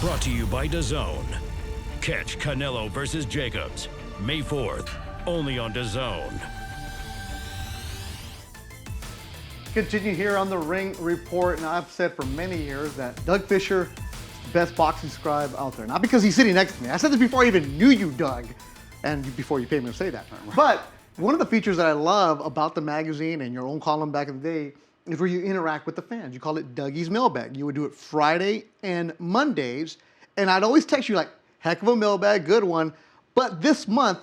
Brought to you by DAZN. Catch Canelo versus Jacobs May 4th, only on DAZN. Continue here on the Ring Report, and I've said for many years that Doug Fisher is the best boxing scribe out there. Not because he's sitting next to me. I said this before I even knew you, Doug, and before you paid me to say that. But one of the features that I love about the magazine and your own column back in the day is where you interact with the fans. You call it Dougie's Mailbag. You would do it Friday and Mondays, and I'd always text you like, heck of a mailbag, good one. But this month,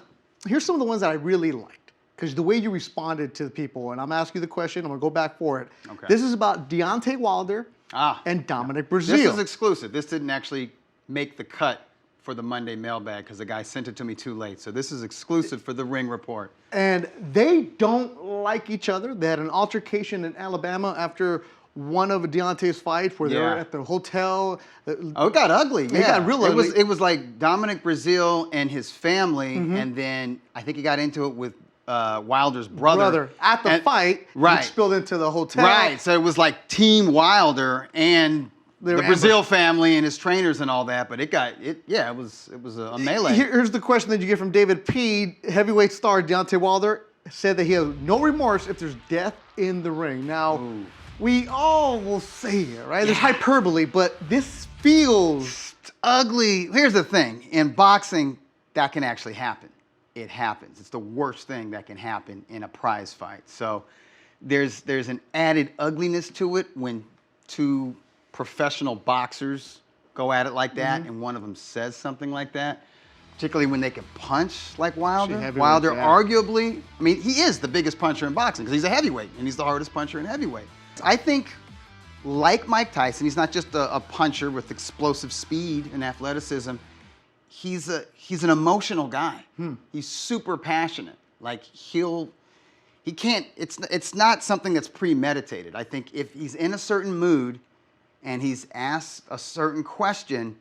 here's some of the ones that I really liked, because the way you responded to the people, and I'm asking you the question, I'm gonna go back for it. Okay. This is about Deontay Wilder and Dominic Breazeale. This is exclusive. This didn't actually make the cut for the Monday mailbag because the guy sent it to me too late. So this is exclusive for the Ring Report. And they don't like each other. They had an altercation in Alabama after one of Deontay's fights where they were at the hotel. Oh, it got ugly. It got real ugly. It was like Dominic Breazeale and his family, and then I think he got into it with Wilder's brother. At the fight, right. Which spilled into the hotel. Right, so it was like Team Wilder and the Breazeale family and his trainers and all that, but it was a melee. Here's the question that you get from David P. Heavyweight star Deontay Wilder said that he has no remorse if there's death in the ring. Now, we all will say it, right? There's hyperbole, but this feels ugly. Here's the thing. In boxing, that can actually happen. It happens. It's the worst thing that can happen in a prize fight. So there's an added ugliness to it when two professional boxers go at it like that and one of them says something like that, particularly when they can punch like Wilder. Wilder arguably, I mean, he is the biggest puncher in boxing because he's a heavyweight and he's the hardest puncher in heavyweight. I think like Mike Tyson, he's not just a puncher with explosive speed and athleticism. He's an emotional guy. He's super passionate. Like he can't. It's not something that's premeditated. I think if he's in a certain mood, and he's asked a certain question,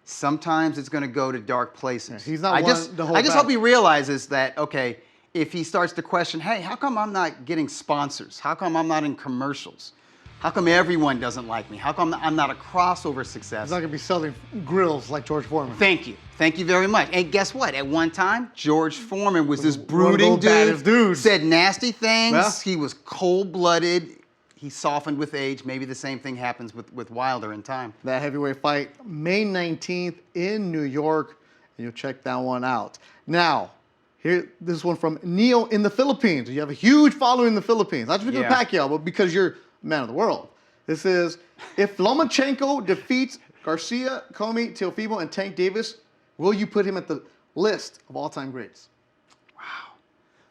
sometimes it's going to go to dark places. Yeah, he's not I just hope he realizes that, okay, if he starts to question, hey, how come I'm not getting sponsors? How come I'm not in commercials? How come everyone doesn't like me? How come I'm not a crossover success? He's not going to be selling grills like George Foreman. Thank you. Thank you very much. And guess what? At one time, George Foreman was this brooding dude, said nasty things. Yeah. He was cold-blooded. He softened with age. Maybe the same thing happens with Wilder in time. That heavyweight fight, May 19th in New York, and you'll check that one out. Now, here, this one from Neo in the Philippines. You have a huge following in the Philippines. Not just because of Pacquiao, but because you're man of the world. This is, if Lomachenko defeats Garcia, Comey, Teofimo, and Tank Davis, will you put him at the list of all-time greats? Wow.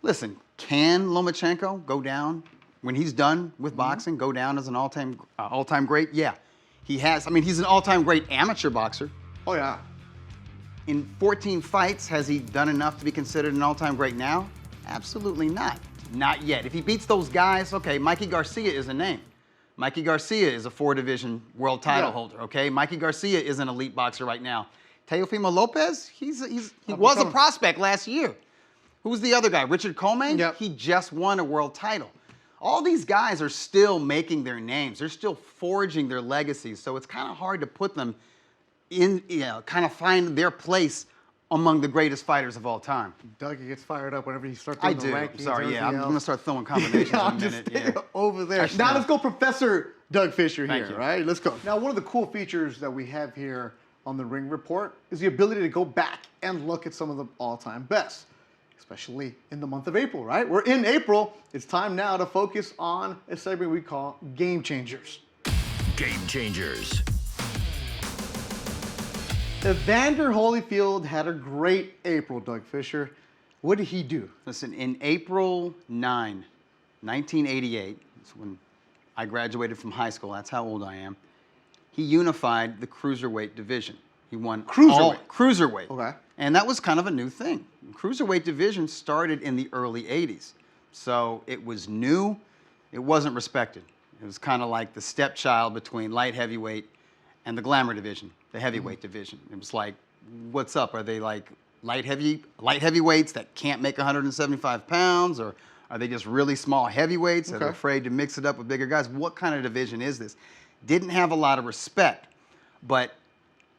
Listen, can Lomachenko go down when he's done with boxing, go down as an all-time great? Yeah, he has. I mean, he's an all-time great amateur boxer. Oh, yeah. In 14 fights, has he done enough to be considered an all-time great now? Absolutely not. Not yet. If he beats those guys, okay, Mikey Garcia is a name. Mikey Garcia is a 4-division world title holder, okay? Mikey Garcia is an elite boxer right now. Teofimo Lopez, he was a prospect last year. Who was the other guy? Richard Coleman? Yep. He just won a world title. All these guys are still making their names. They're still forging their legacies. So it's kind of hard to put them in, kind of find their place among the greatest fighters of all time. Doug gets fired up whenever you start doing the rankings. I'm sorry, yeah. I'm going to start throwing combinations in a minute. Yeah. Over there. Now let's go Professor Doug Fisher here, right? Let's go. Now, one of the cool features that we have here on the Ring Report is the ability to go back and look at some of the all-time best, especially in the month of April, right? We're in April. It's time now to focus on a segment we call Game Changers. Game Changers. Evander Holyfield had a great April, Doug Fisher. What did he do? Listen, in April 9, 1988, that's when I graduated from high school, that's how old I am, he unified the cruiserweight division. He won cruiserweight. Okay. And that was kind of a new thing. The cruiserweight division started in the early 80s. So it was new, it wasn't respected. It was kind of like the stepchild between light heavyweight and the glamour division, the heavyweight division. It was like, what's up? Are they like light heavyweights that can't make 175 pounds? Or are they just really small heavyweights that are afraid to mix it up with bigger guys? What kind of division is this? Didn't have a lot of respect. But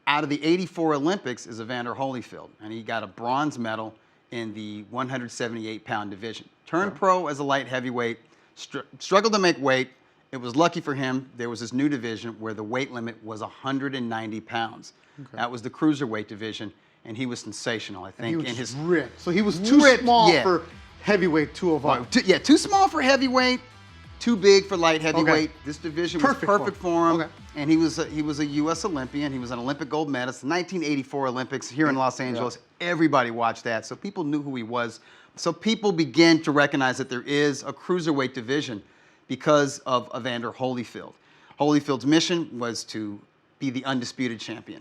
out of the 84 Olympics is Evander Holyfield, and he got a bronze medal in the 178-pound division. Turned pro as a light heavyweight, struggled to make weight. It was lucky for him, there was this new division where the weight limit was 190 pounds. That was the cruiserweight division, and he was sensational, I think. And he was ripped. So he was too small for heavyweight 205. Yeah, too small for heavyweight, too big for light heavyweight. This division was perfect for him. And he was a U.S. Olympian. He was an Olympic gold medalist. The 1984 Olympics here in Los Angeles, everybody watched that. So people knew who he was. So people began to recognize that there is a cruiserweight division because of Evander Holyfield. Holyfield's mission was to be the undisputed champion.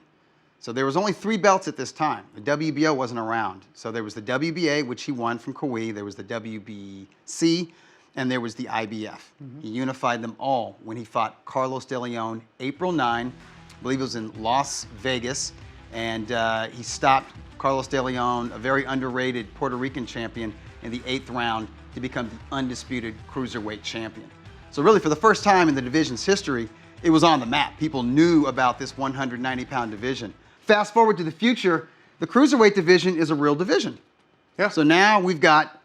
So there was only 3 belts at this time. The WBO wasn't around. So there was the WBA, which he won from Kauai. There was the WBC, and there was the IBF. He unified them all when he fought Carlos De Leon, April 9, I believe it was in Las Vegas, and he stopped Carlos De Leon, a very underrated Puerto Rican champion, in the 8th round to become the undisputed cruiserweight champion. So really, for the first time in the division's history, it was on the map. People knew about this 190-pound division. Fast forward to the future, the cruiserweight division is a real division. Yeah. So now we've got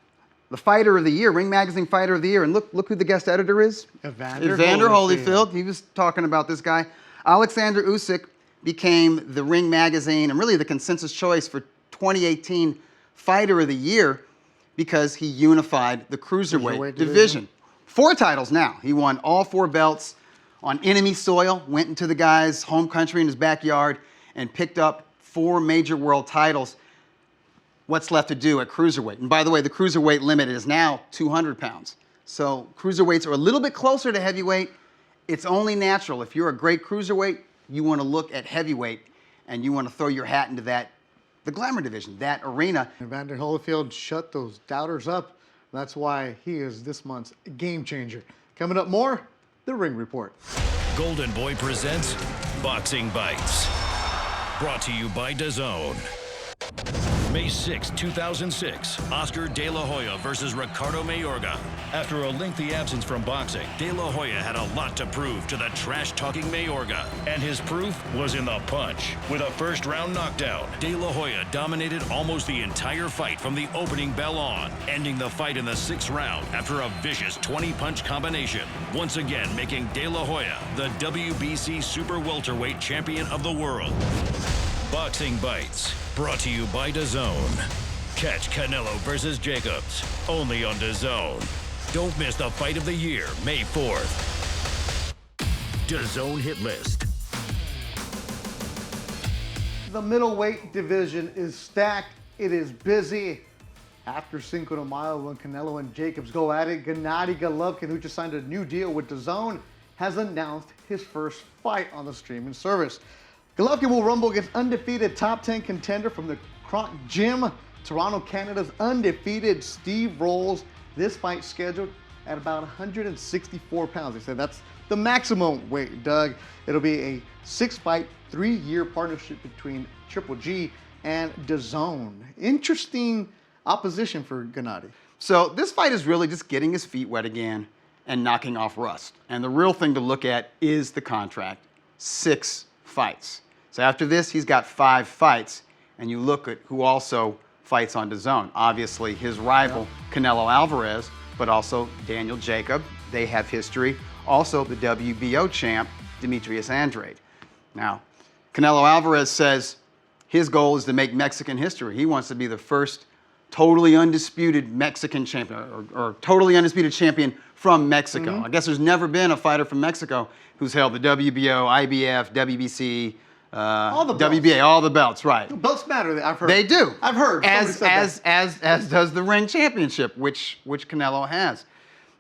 the Fighter of the Year, Ring Magazine Fighter of the Year, and look who the guest editor is. Evander Holyfield. He was talking about this guy. Alexander Usyk became the Ring Magazine and really the consensus choice for 2018 Fighter of the Year because he unified the cruiserweight division. 4 titles now. He won all 4 belts on enemy soil, went into the guy's home country in his backyard, and picked up 4 major world titles. What's left to do at cruiserweight? And by the way, the cruiserweight limit is now 200 pounds. So cruiserweights are a little bit closer to heavyweight, it's only natural. If you're a great cruiserweight, you want to look at heavyweight, and you want to throw your hat into the glamour division, that arena. Evander Holyfield shut those doubters up. That's why he is this month's game changer. Coming up more, the Ring Report. Golden Boy presents Boxing Bites. Brought to you by DAZN. May 6, 2006, Oscar De La Hoya versus Ricardo Mayorga. After a lengthy absence from boxing, De La Hoya had a lot to prove to the trash-talking Mayorga. And his proof was in the punch. With a first-round knockdown, De La Hoya dominated almost the entire fight from the opening bell on, ending the fight in the 6th round after a vicious 20-punch combination, once again making De La Hoya the WBC Super Welterweight Champion of the world. Boxing Bites, brought to you by DAZN. Catch Canelo versus Jacobs, only on DAZN. Don't miss the fight of the year, May 4th. DAZN Hit List. The middleweight division is stacked. It is busy. After Cinco de Mayo, when Canelo and Jacobs go at it, Gennady Golovkin, who just signed a new deal with DAZN, has announced his first fight on the streaming service. Golovkin will rumble against undefeated top 10 contender from the Kronk Gym, Toronto, Canada's undefeated Steve Rolls. This fight scheduled at about 164 pounds. They said that's the maximum weight, Doug. It'll be a 6-fight, 3-year partnership between Triple G and DAZN. Interesting opposition for Gennady. So this fight is really just getting his feet wet again and knocking off rust. And the real thing to look at is the contract, 6 fights. So after this, he's got 5 fights, and you look at who also fights on DAZN. Obviously, his rival, Canelo Alvarez, but also Daniel Jacob. They have history. Also, the WBO champ, Demetrius Andrade. Now, Canelo Alvarez says his goal is to make Mexican history. He wants to be the first totally undisputed Mexican champion, or totally undisputed champion from Mexico. I guess there's never been a fighter from Mexico who's held the WBO, IBF, WBC, all the belts. WBA, all the belts, right? Belts matter, I've heard. They do. I've heard. As does the ring championship, which Canelo has.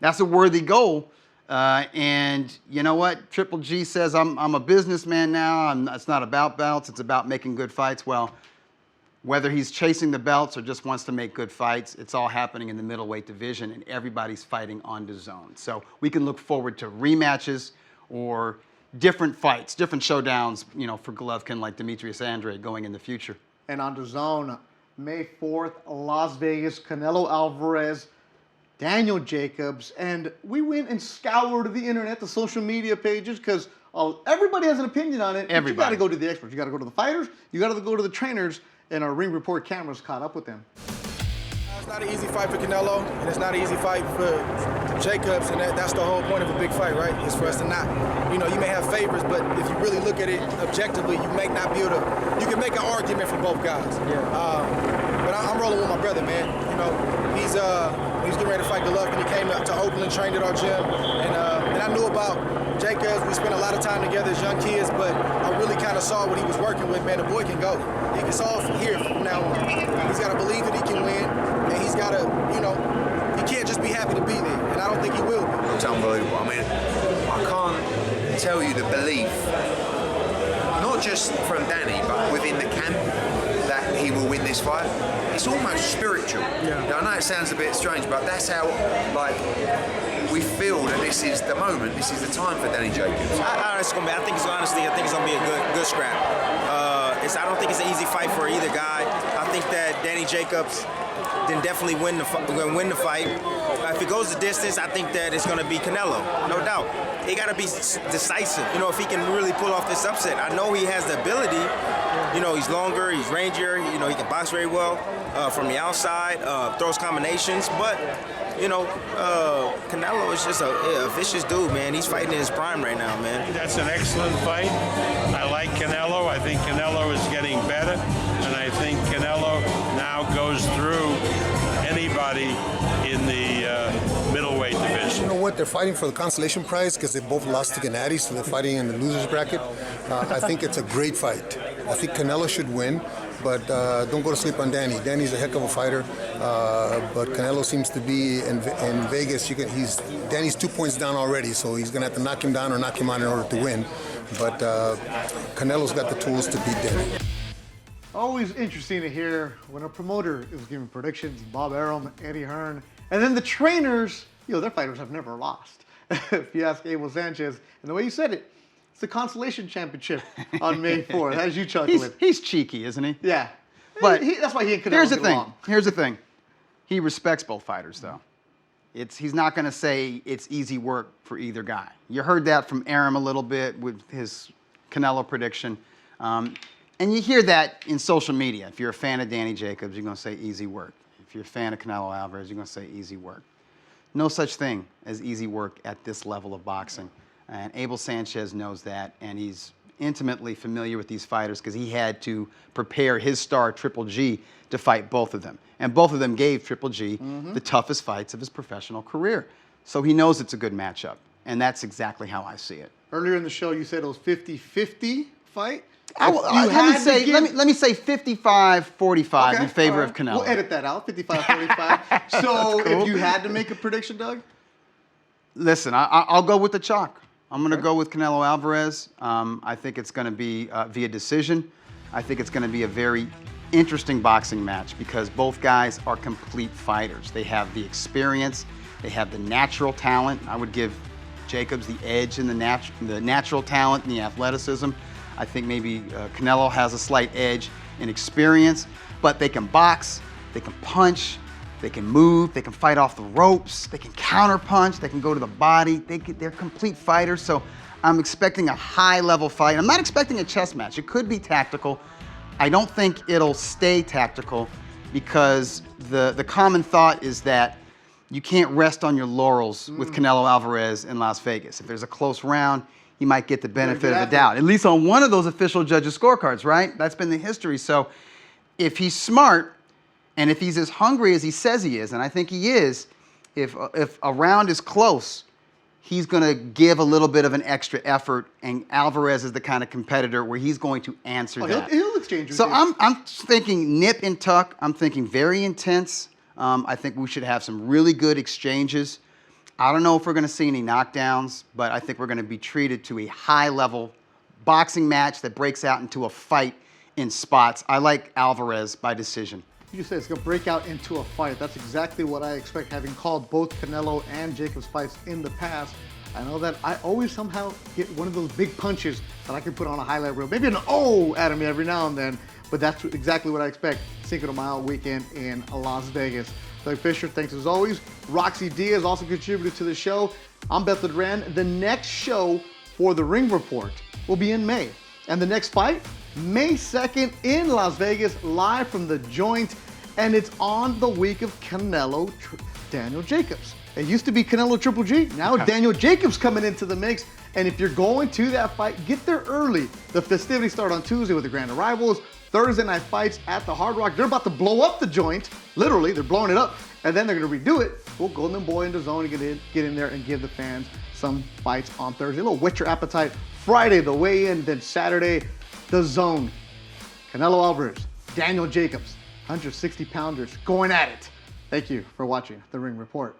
That's a worthy goal. And you know what? Triple G says, I'm a businessman now. It's not about belts. It's about making good fights. Well, whether he's chasing the belts or just wants to make good fights, it's all happening in the middleweight division, and everybody's fighting on DAZN. So we can look forward to rematches or different fights, different showdowns, you know, for Golovkin like Demetrius Andrade going in the future. And on DAZN, May 4th, Las Vegas, Canelo Alvarez, Daniel Jacobs, and we went and scoured the internet, the social media pages, because everybody has an opinion on it. But you got to go to the experts. You got to go to the fighters. You got to go to the trainers, and our Ring Report cameras caught up with them. It's not an easy fight for Canelo, and it's not an easy fight for Jacobs, and that's the whole point of a big fight, right? It's for us to not, you know, you may have favors, but if you really look at it objectively, you may not be able to, you can make an argument for both guys. Yeah. But I'm rolling with my brother, man. You know, he's getting ready to fight Golovkin. He came to Oakland, trained at our gym, and I knew about Jacobs. We spent a lot of time together as young kids, but I really kind of saw what he was working with. Man, the boy can go. He can solve here from now on. He's got to believe that he can win, and he's got to, you know, he can't just be happy to be there, and I don't think he will be. It's unbelievable. I mean, I can't tell you the belief, not just from Danny, but within the camp, that he will win this fight. It's almost spiritual. Yeah. Now, I know it sounds a bit strange, but that's how, like, we feel that this is the moment, this is the time for Danny Jacobs. I think it's going to be a good scrap. I don't think it's an easy fight for either guy. I think that Danny Jacobs then definitely win the fight. If it goes the distance, I think that it's going to be Canelo, no doubt. He got to be decisive, you know, if he can really pull off this upset. I know he has the ability. You know, he's longer, he's rangier, you know, he can box very well from the outside, throws combinations, but, you know, Canelo is just a vicious dude, man. He's fighting in his prime right now, man. That's an excellent fight. I like Canelo. I think Canelo is getting better, and I think Canelo now goes through anybody in the middleweight division. You know what? They're fighting for the consolation prize because they both lost to Gennady, so they're fighting in the losers bracket. I think it's a great fight. I think Canelo should win. but don't go to sleep on Danny. Danny's a heck of a fighter, but Canelo seems to be in Vegas. Danny's 2 points down already, so he's going to have to knock him down or knock him out in order to win. But Canelo's got the tools to beat Danny. Always interesting to hear when a promoter is giving predictions, Bob Arum, Eddie Hearn, and then the trainers, their fighters have never lost. If you ask Abel Sanchez, and the way you said it, it's the consolation championship on May 4th. As you chuckle it. He's cheeky, isn't he? Yeah. But that's why he and Canelo get along. Here's the thing. He respects both fighters, though. He's not going to say it's easy work for either guy. You heard that from Arum a little bit with his Canelo prediction. And you hear that in social media. If you're a fan of Danny Jacobs, you're going to say easy work. If you're a fan of Canelo Alvarez, you're going to say easy work. No such thing as easy work at this level of boxing. And Abel Sanchez knows that, and he's intimately familiar with these fighters because he had to prepare his star Triple G to fight both of them. And both of them gave Triple G the toughest fights of his professional career. So he knows it's a good matchup, and that's exactly how I see it. Earlier in the show, you said it was 50-50 fight. Let me say 55-45 in favor of Canelo. We'll edit that out, 55-45. So if you had to make a prediction, Doug? Listen, I'll go with the chalk. I'm going to go with Canelo Alvarez. I think it's going to be via decision. I think it's going to be a very interesting boxing match because both guys are complete fighters. They have the experience. They have the natural talent. I would give Jacobs the edge in the natural talent and the athleticism. I think maybe Canelo has a slight edge in experience, but they can box, they can punch, they can move, they can fight off the ropes, they can counter punch, they can go to the body. They're complete fighters, so I'm expecting a high-level fight. I'm not expecting a chess match. It could be tactical. I don't think it'll stay tactical because the common thought is that you can't rest on your laurels with Canelo Alvarez in Las Vegas. If there's a close round, he might get the benefit of the doubt, at least on one of those official judges' scorecards, right? That's been the history. So if he's smart and if he's as hungry as he says he is, and I think he is, if a round is close, he's going to give a little bit of an extra effort, and Alvarez is the kind of competitor where he's going to answer that. He'll exchange with So you. I'm thinking nip and tuck. I'm thinking very intense. I think we should have some really good exchanges. I don't know if we're going to see any knockdowns, but I think we're going to be treated to a high-level boxing match that breaks out into a fight in spots. I like Alvarez by decision. You said it's going to break out into a fight. That's exactly what I expect, having called both Canelo and Jacobs fights in the past. I know that I always somehow get one of those big punches that I can put on a highlight reel. Maybe an O at him every now and then, but that's exactly what I expect. Cinco de Mayo weekend in Las Vegas. Doug Fisher, thanks as always. Roxy Diaz also contributed to the show. I'm Beth Duran. The next show for the Ring Report will be in May. And the next fight, May 2nd in Las Vegas, live from the Joint. And it's on the week of Canelo Daniel Jacobs. It used to be Canelo Triple G. Now Daniel Jacobs coming into the mix. And if you're going to that fight, get there early. The festivities start on Tuesday with the grand arrivals. Thursday night fights at the Hard Rock. They're about to blow up the Joint. Literally, they're blowing it up. And then they're going to redo it. Well, Golden Boy and DAZN get in there and give the fans some fights on Thursday. A little whet your appetite. Friday, the weigh-in. Then Saturday, DAZN. Canelo Alvarez, Daniel Jacobs, 160-pounders going at it. Thank you for watching The Ring Report.